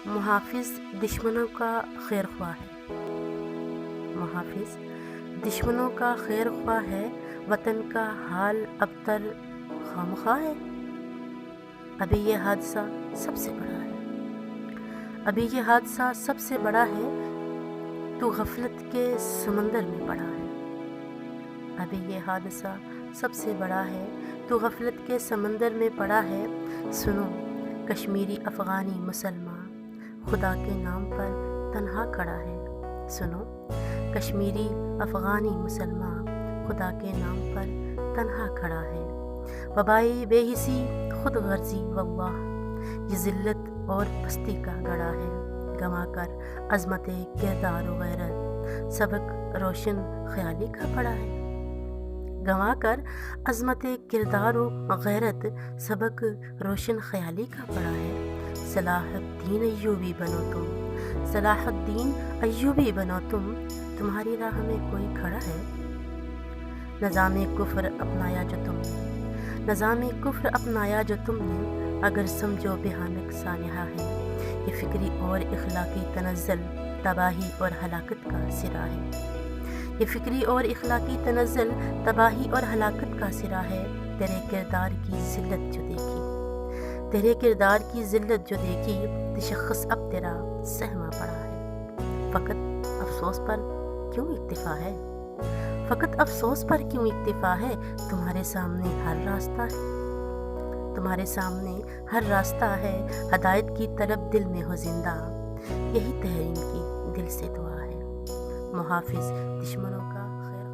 محافظ دشمنوں کا خیر خواہ ہے، محافظ دشمنوں کا خیر خواہ ہے، وطن کا حال ابتر خامخواہ ہے۔ ابھی یہ حادثہ سب سے بڑا ہے، ابھی یہ حادثہ سب سے بڑا ہے، تو غفلت کے سمندر میں پڑا ہے۔ ابھی یہ حادثہ سب سے بڑا ہے، تو غفلت کے سمندر میں پڑا ہے۔ سنو کشمیری افغانی مسلمان خدا کے نام پر تنہا کھڑا ہے، سنو کشمیری افغانی مسلمان خدا کے نام پر تنہا کھڑا ہے۔ وبائی بے حسی خود غرضی واللہ، یہ ذلت اور پستی کا گڑھا ہے۔ گنوا کر عظمت کردار و غیرت، سبق روشن خیالی کا پڑا ہے۔ گنوا کر عظمت کردار و غیرت، سبق روشن خیالی کا پڑا ہے۔ صلاح الدین ایوبی بنو تم، صلاح الدین ایوبی بنو تم، تمہاری راہ میں کوئی کھڑا ہے؟ نظام کفر اپنایا جو تم نے، نظام کفر اپنایا جو تم نے، اگر سمجھو بھیانک سانحہ ہے۔ یہ فکری اور اخلاقی تنزل تباہی اور ہلاکت کا سرا ہے، یہ فکری اور اخلاقی تنزل تباہی اور ہلاکت کا سرا ہے۔ تیرے کردار کی ذلت جو دیکھی، تیرے کردار کی ذلت جو دیکھی، تشخص اب تیرا سہما پڑا ہے۔ فقط افسوس پر کیوں اکتفا ہے، فقط افسوس پر کیوں اکتفا ہے؟ تمہارے سامنے ہر راستہ ہے، تمہارے سامنے ہر راستہ ہے۔ ہدایت کی طلب دل میں ہو زندہ، یہی تحریم کی دل سے دعا ہے۔ محافظ دشمنوں کا